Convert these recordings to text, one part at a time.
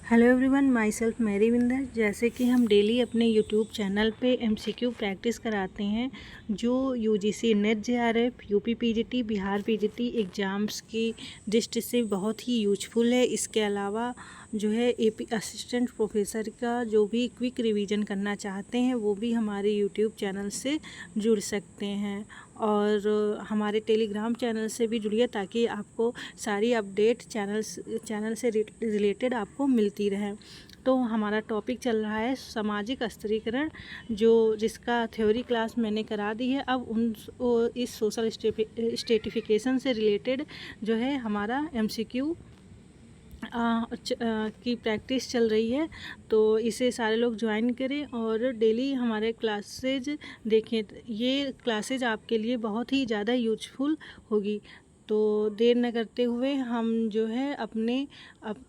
Hello everyone, myself Mary Vinder. जैसे कि हम डेली अपने यूट्यूब चैनल पे एमसीक्यू प्रैक्टिस कराते हैं जो UGC NET JRF, UP PGT, Bihar PGT exams की दृष्टि से बहुत ही यूजफुल है। इसके अलावा जो है एपी असिस्टेंट प्रोफेसर का जो भी क्विक रिवीजन करना चाहते हैं वो भी हमारे यूट्यूब चैनल से जुड़ सकते हैं और हमारे टेलीग्राम चैनल से भी जुड़िए ताकि आपको सारी अपडेट चैनल से रिलेटेड आपको मिलती रहे। तो हमारा टॉपिक चल रहा है सामाजिक स्तरीकरण, जिसका थ्योरी क्लास मैंने करा दी है। अब इस सोशल स्टेटिफिकेशन से रिलेटेड जो है हमारा एमसीक्यू की प्रैक्टिस चल रही है, तो इसे सारे लोग ज्वाइन करें और डेली हमारे क्लासेज देखें। ये क्लासेज आपके लिए बहुत ही ज़्यादा यूजफुल होगी। तो देर न करते हुए हम जो है अपने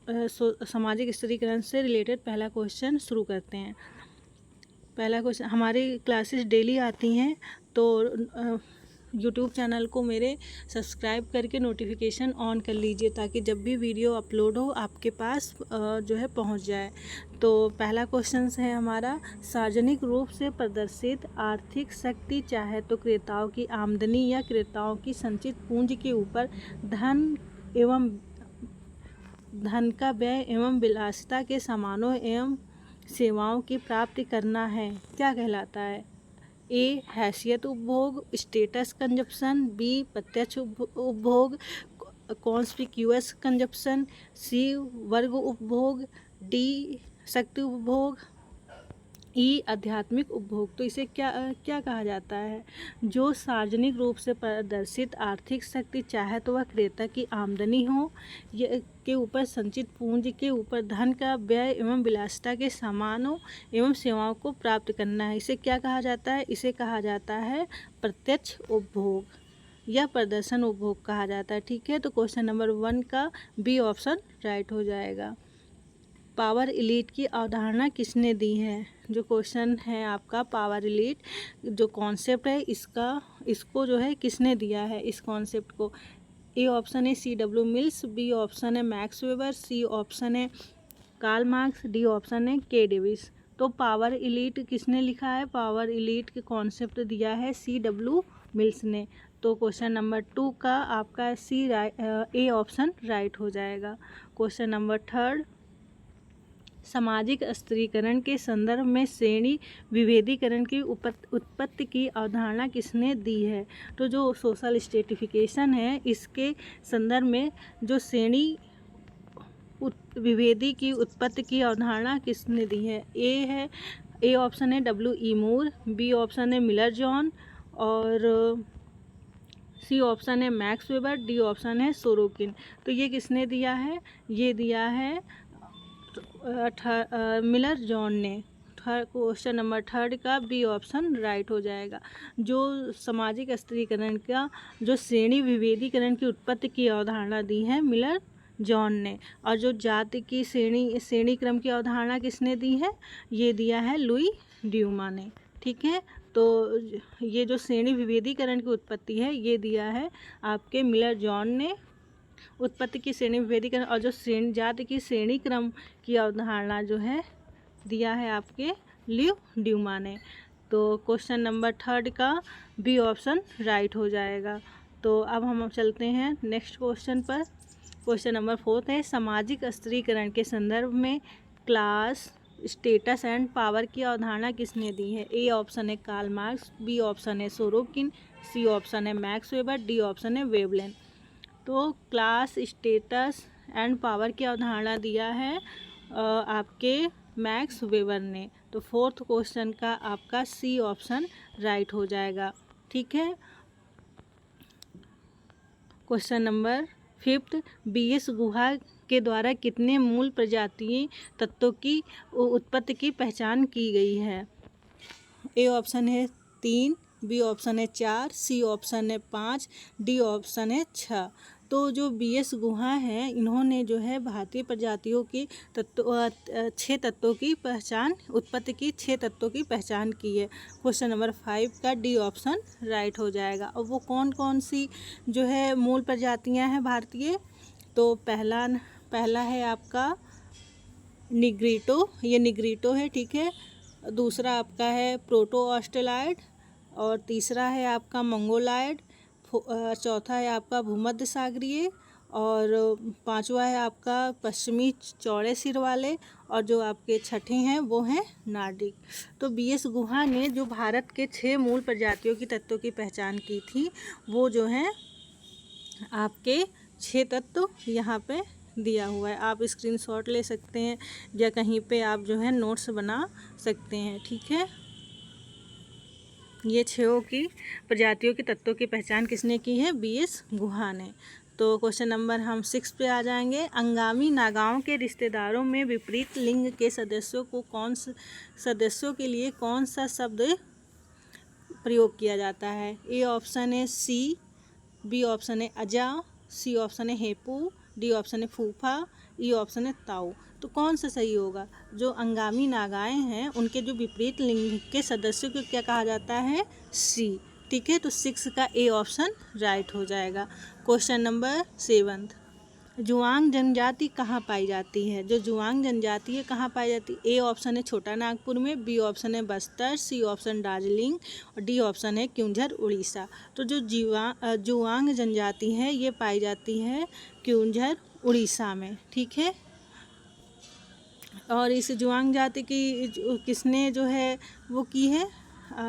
सामाजिक स्थिरीकरण से रिलेटेड पहला क्वेश्चन शुरू करते हैं। पहला क्वेश्चन, हमारी क्लासेस डेली आती हैं तो यूट्यूब चैनल को मेरे सब्सक्राइब करके नोटिफिकेशन ऑन कर लीजिए ताकि जब भी वीडियो अपलोड हो आपके पास जो है पहुंच जाए। तो पहला क्वेश्चन है हमारा, सार्वजनिक रूप से प्रदर्शित आर्थिक शक्ति चाहे तो क्रेताओं की आमदनी या क्रेताओं की संचित पूंजी के ऊपर धन का व्यय एवं विलासिता के सामानों एवं सेवाओं की प्राप्ति करना है, क्या कहलाता है? ए हैसियत उपभोग, स्टेटस कंजप्शन, बी प्रत्यक्ष उपभोग, कॉन्स्पिक्यूअस कंजप्शन, सी वर्ग उपभोग, डी शक्ति उपभोग, ई आध्यात्मिक उपभोग। तो इसे क्या कहा जाता है? जो सार्वजनिक रूप से प्रदर्शित आर्थिक शक्ति चाहे तो वह क्रेता की आमदनी हो के ऊपर संचित पूंजी के ऊपर धन का व्यय एवं विलासिता के सामानों एवं सेवाओं को प्राप्त करना है, इसे क्या कहा जाता है? इसे कहा जाता है प्रत्यक्ष उपभोग या प्रदर्शन उपभोग कहा जाता है। ठीक है, तो क्वेश्चन नंबर 1 का बी ऑप्शन राइट हो जाएगा। पावर इलीट की अवधारणा किसने दी है? जो क्वेश्चन है आपका, पावर इलीट जो कॉन्सेप्ट है इसको जो है किसने दिया है इस कॉन्सेप्ट को? ए ऑप्शन है C.W. मिल्स, बी ऑप्शन है मैक्स वेबर, सी ऑप्शन है कार्ल मार्क्स, डी ऑप्शन है के डेविस। तो पावर इलीट किसने लिखा है? पावर इलीट के कॉन्सेप्ट दिया है C.W. मिल्स ने। तो क्वेश्चन नंबर 2 का आपका ए ऑप्शन राइट हो जाएगा। क्वेश्चन नंबर 3, सामाजिक स्त्रीकरण के संदर्भ में श्रेणी विभेदीकरण की उत्पत्ति की अवधारणा किसने दी है? तो जो सोशल स्ट्रेटिफिकेशन है इसके संदर्भ में जो श्रेणी विभेदी की उत्पत्ति की अवधारणा किसने दी है? ए ऑप्शन है W.E. मूर, बी ऑप्शन है मिलर जॉन और सी ऑप्शन है मैक्स वेबर, डी ऑप्शन है सोरोकिन। तो ये किसने दिया है? ये दिया है मिलर जॉन ने। क्वेश्चन नंबर 3 का बी ऑप्शन राइट हो जाएगा। जो सामाजिक स्त्रीकरण का जो श्रेणी विभेदीकरण की उत्पत्ति की अवधारणा दी है मिलर जॉन ने। और जो जाति की श्रेणी क्रम की अवधारणा किसने दी है? ये दिया है लुई ड्यूमा ने। ठीक है, तो ये जो श्रेणी विभेदीकरण की उत्पत्ति है ये दिया है आपके मिलर जॉन ने, उत्पत्ति की श्रेणी विभेदीकरण। और जो जाति की श्रेणी क्रम की अवधारणा जो है दिया है आपके ल्यू ड्यूमा ने। तो क्वेश्चन नंबर 3 का बी ऑप्शन राइट हो जाएगा। तो अब हम चलते हैं नेक्स्ट क्वेश्चन पर। क्वेश्चन नंबर 4 है, सामाजिक स्त्रीकरण के संदर्भ में क्लास, स्टेटस एंड पावर की अवधारणा किसने दी है? ए ऑप्शन है कार्ल मार्क्स, बी ऑप्शन है सोरोकिन, सी ऑप्शन है मैक्स वेबर, डी ऑप्शन है वेवलेन। तो क्लास, स्टेटस एंड पावर की अवधारणा दिया है आपके मैक्स वेबर ने। तो 4th क्वेश्चन का आपका सी ऑप्शन राइट हो जाएगा। ठीक है, क्वेश्चन नंबर 5, BS गुहा के द्वारा कितने मूल प्रजातीय तत्वों की उत्पत्ति की पहचान की गई है? ए ऑप्शन है 3, बी ऑप्शन है 4, सी ऑप्शन है 5, डी ऑप्शन है 6। तो जो BS गुहा है इन्होंने जो है भारतीय प्रजातियों की 6 तत्वों की पहचान, उत्पत्ति की 6 तत्वों की पहचान की है। क्वेश्चन नंबर 5 का डी ऑप्शन राइट हो जाएगा। और वो कौन कौन सी जो है मूल प्रजातियां हैं भारतीय? तो पहला है आपका निग्रिटो, ये निग्रिटो है, ठीक है। दूसरा आपका है प्रोटो ऑस्ट्रेलॉइड, और तीसरा है आपका मंगोलायड, चौथा है आपका भूमध्य सागरीय, और पांचवा है आपका पश्चिमी चौड़े सिर वाले, और जो आपके छठे हैं वो हैं नार्डिक। तो बीएस गुहा ने जो भारत के 6 मूल प्रजातियों की तत्वों की पहचान की थी, वो जो है आपके 6 तत्व यहाँ पे दिया हुआ है। आप स्क्रीनशॉट ले सकते हैं या कहीं पे आप जो है नोट्स बना सकते हैं, ठीक है। ये 6 की प्रजातियों के तत्वों की पहचान किसने की है? बीएस गुहा ने। तो क्वेश्चन नंबर हम 6 पे आ जाएंगे। अंगामी नागाओं के रिश्तेदारों में विपरीत लिंग के सदस्यों के लिए कौन सा शब्द प्रयोग किया जाता है? ए ऑप्शन है सी, बी ऑप्शन है अजा, सी ऑप्शन है हेपू, डी ऑप्शन है फूफा, ई ऑप्शन है ताऊ। तो कौन सा सही होगा? जो अंगामी नागाएं हैं उनके जो विपरीत लिंग के सदस्यों को क्या कहा जाता है? सी, ठीक है। तो 6 का ए ऑप्शन राइट हो जाएगा। क्वेश्चन नंबर 7, जुआंग जनजाति कहाँ पाई जाती है? जो जुआंग जनजाति है कहाँ पाई जाती है? ए ऑप्शन है छोटा नागपुर में, बी ऑप्शन है बस्तर, सी ऑप्शन दार्जिलिंग, और डी ऑप्शन है क्योंझर उड़ीसा। तो जो जुआंग जनजाति है ये पाई जाती है क्योंझर उड़ीसा में, ठीक है। और इस जुआंग जाति की किसने जो है वो की है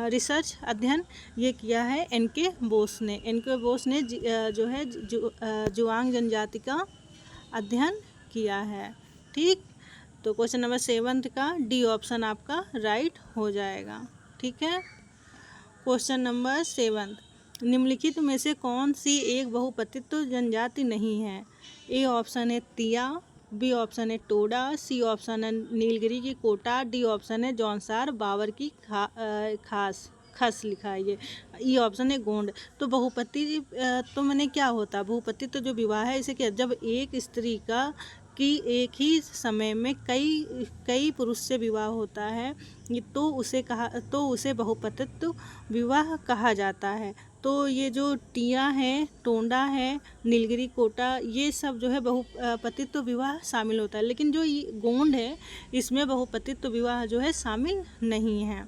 रिसर्च अध्ययन, ये किया है एन.के. बोस ने। एन.के. बोस ने जो है जुआंग जनजाति का अध्ययन किया है, ठीक। तो क्वेश्चन नंबर 7 का डी ऑप्शन आपका राइट हो जाएगा, ठीक है। क्वेश्चन नंबर 7, निम्नलिखित में से कौन सी एक बहुपतित्व जनजाति नहीं है? ए ऑप्शन है तिया, बी ऑप्शन है टोडा, सी ऑप्शन है नीलगिरी की कोटा, डी ऑप्शन है जौनसार बाबर की खस लिखा है ये, ई ऑप्शन है गोंड। तो बहुपति तो मैंने क्या होता? बहुपति तो जो विवाह है इसे क्या, जब एक स्त्री की एक ही समय में कई पुरुष से विवाह होता है तो उसे बहुपतित्व विवाह कहा जाता है। तो ये जो टिया है, टोंडा है, नीलगिरी कोटा, ये सब जो है बहुपतित्व विवाह शामिल होता है, लेकिन जो ये गोंड है इसमें बहुपतित्व विवाह जो है शामिल नहीं है,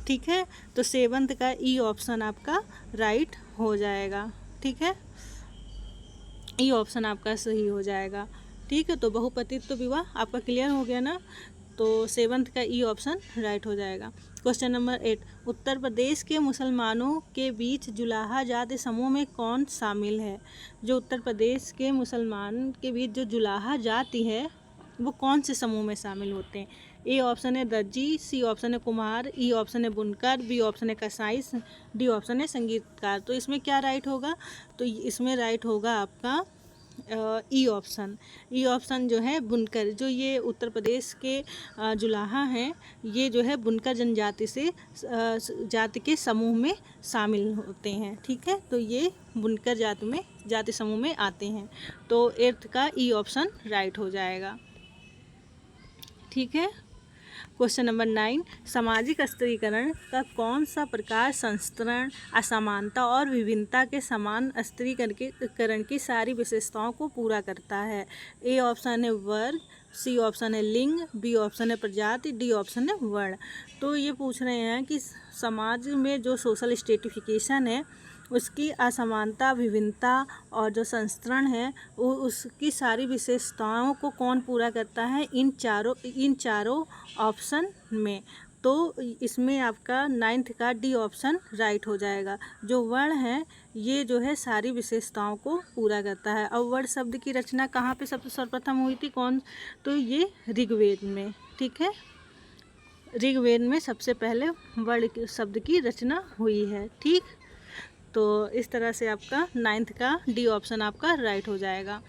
ठीक है। तो 7 का ई ऑप्शन आपका राइट हो जाएगा, ठीक है। ई ऑप्शन आपका सही हो जाएगा, ठीक है। तो बहुपतित्व विवाह आपका क्लियर हो गया ना। तो 7 का ई ऑप्शन राइट हो जाएगा। क्वेश्चन नंबर 8, उत्तर प्रदेश के मुसलमानों के बीच जुलाहा जाति समूह में कौन शामिल है? जो उत्तर प्रदेश के मुसलमान के बीच जो जुलाहा जाति है वो कौन से समूह में शामिल होते हैं? ए ऑप्शन है दर्जी, सी ऑप्शन है कुम्हार, ई ऑप्शन है बुनकर, बी ऑप्शन है कसाई, डी ऑप्शन है संगीतकार। तो इसमें क्या राइट होगा? तो इसमें राइट होगा आपका ई ऑप्शन। ई ऑप्शन जो है बुनकर, जो ये उत्तर प्रदेश के जुलाहा हैं ये जो है बुनकर जनजाति से जाति के समूह में शामिल होते हैं, ठीक है। तो ये बुनकर जाति समूह में आते हैं। तो 8 का ई ऑप्शन राइट हो जाएगा, ठीक है। क्वेश्चन नंबर 9, सामाजिक स्त्रीकरण का कौन सा प्रकार संस्तरण, असमानता और विभिन्नता के समान स्त्रीकरण की सारी विशेषताओं को पूरा करता है? ए ऑप्शन है वर्ग, सी ऑप्शन है लिंग, बी ऑप्शन है प्रजाति, डी ऑप्शन है वर्ण। तो ये पूछ रहे हैं कि समाज में जो सोशल स्ट्रेटिफिकेशन है उसकी असमानता, विभिन्नता और जो संस्तरण है वो उसकी सारी विशेषताओं को कौन पूरा करता है इन चारों ऑप्शन में? तो इसमें आपका 9 का डी ऑप्शन राइट हो जाएगा। जो वर्ण है ये जो है सारी विशेषताओं को पूरा करता है। अब वर्ण शब्द की रचना कहाँ पे सबसे सर्वप्रथम हुई थी? तो ये ऋग्वेद में, ठीक है। ऋग्वेद में सबसे पहले वर्ण शब्द की रचना हुई है, ठीक। तो इस तरह से आपका 9 का डी ऑप्शन आपका राइट हो जाएगा।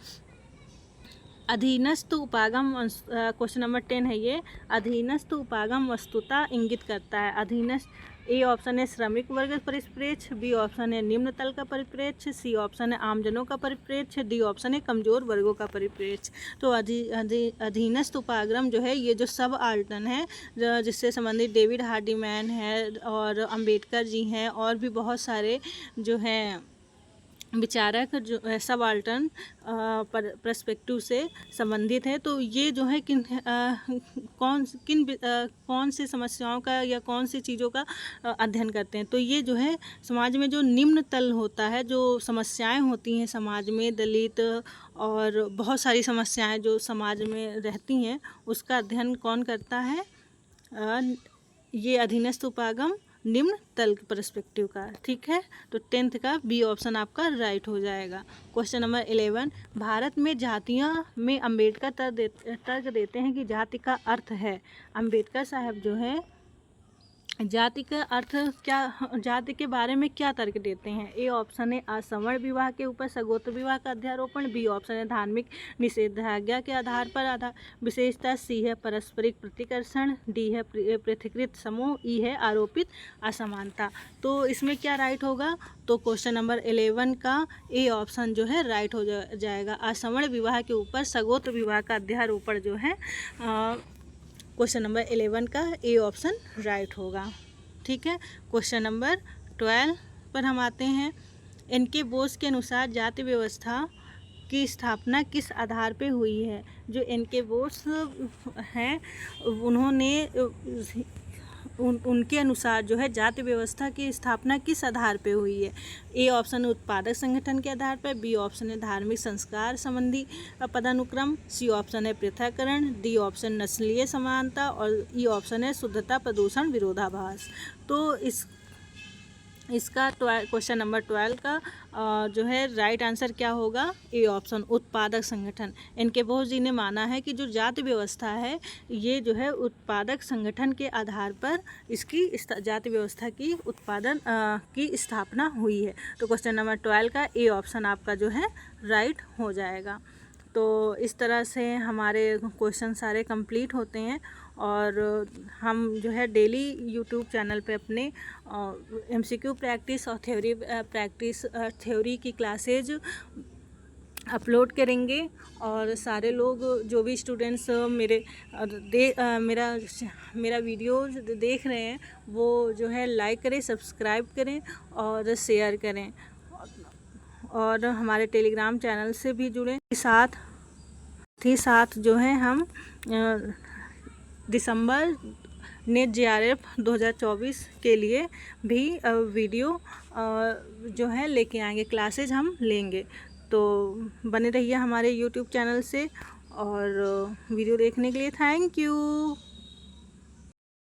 अधीनस्थ उपागम, क्वेश्चन नंबर 10 है ये। अधीनस्थ उपागम वस्तुता इंगित करता है। अधीनस्थ, ए ऑप्शन है श्रमिक वर्ग का परिप्रेक्ष्य, बी ऑप्शन है निम्न तल का परिप्रेक्ष्य, सी ऑप्शन है आमजनों का परिप्रेक्ष्य, डी ऑप्शन है कमजोर वर्गों का परिप्रेक्ष्य। तो अधीनस्थ उपागम जो है ये जो सब आल्टन है जिससे संबंधित डेविड हार्डीमैन है और अंबेडकर जी हैं और भी बहुत सारे जो हैं विचारक जो सबाल्टर्न पर्सपेक्टिव से संबंधित है। तो ये जो है कौन से समस्याओं का या कौन सी चीज़ों का अध्ययन करते हैं। तो ये जो है समाज में जो निम्न तल होता है, जो समस्याएं होती हैं समाज में, दलित और बहुत सारी समस्याएं जो समाज में रहती हैं, उसका अध्ययन कौन करता है? ये अधीनस्थ उपागम निम्न तल पर्सपेक्टिव का। ठीक है, तो 10th का बी ऑप्शन आपका राइट हो जाएगा। क्वेश्चन नंबर 11, भारत में जातियां में अंबेडकर तर्क देते हैं कि जाति का अर्थ है। अंबेडकर साहब जो है जाति का अर्थ क्या, जाति के बारे में क्या तर्क देते हैं? ए ऑप्शन है असवर्ण विवाह के ऊपर सगोत्र विवाह का अध्यारोपण, बी ऑप्शन है धार्मिक निषेधाज्ञा के आधार पर विशेषता, सी है पारस्परिक प्रतिकर्षण, डी है पृथकीकृत समूह, ई है आरोपित असमानता। तो इसमें क्या राइट होगा? तो क्वेश्चन नंबर 11 का ए ऑप्शन जो है राइट हो जाएगा। असवर्ण विवाह के ऊपर सगोत्र विवाह का अध्यारोपण जो है क्वेश्चन नंबर 11 का ए ऑप्शन राइट होगा। ठीक है, क्वेश्चन नंबर 12 पर हम आते हैं। इनके बोस के अनुसार जाति व्यवस्था की स्थापना किस आधार पे हुई है? जो इनके बोस हैं उन्होंने उनके अनुसार जो है जाति व्यवस्था की स्थापना किस आधार पे हुई है? ए ऑप्शन है उत्पादक संगठन के आधार पर, बी ऑप्शन है धार्मिक संस्कार संबंधी पदानुक्रम, सी ऑप्शन है पृथक्करण, डी ऑप्शन नस्लीय समानता और ई ऑप्शन है शुद्धता प्रदूषण विरोधाभास। तो इसका क्वेश्चन नंबर 12 का जो है राइट आंसर क्या होगा? ए ऑप्शन उत्पादक संगठन। इनके बोस जी ने माना है कि जो जाति व्यवस्था है ये जो है उत्पादक संगठन के आधार पर इसकी जाति व्यवस्था की उत्पादन की स्थापना हुई है। तो क्वेश्चन नंबर 12 का ए ऑप्शन आपका जो है राइट हो जाएगा। तो इस तरह से हमारे क्वेश्चन सारे कंप्लीट होते हैं और हम जो है डेली यूट्यूब चैनल पे अपने एमसीक्यू प्रैक्टिस और थ्योरी की क्लासेज अपलोड करेंगे। और सारे लोग जो भी स्टूडेंट्स मेरा वीडियो देख रहे हैं वो जो है लाइक करें, सब्सक्राइब करें और शेयर करें और हमारे टेलीग्राम चैनल से भी जुड़ें। साथ जो है हम दिसंबर नेट JRF 2024 के लिए भी वीडियो जो है लेके आएंगे, क्लासेज हम लेंगे। तो बने रहिए हमारे YouTube चैनल से और वीडियो देखने के लिए थैंक यू।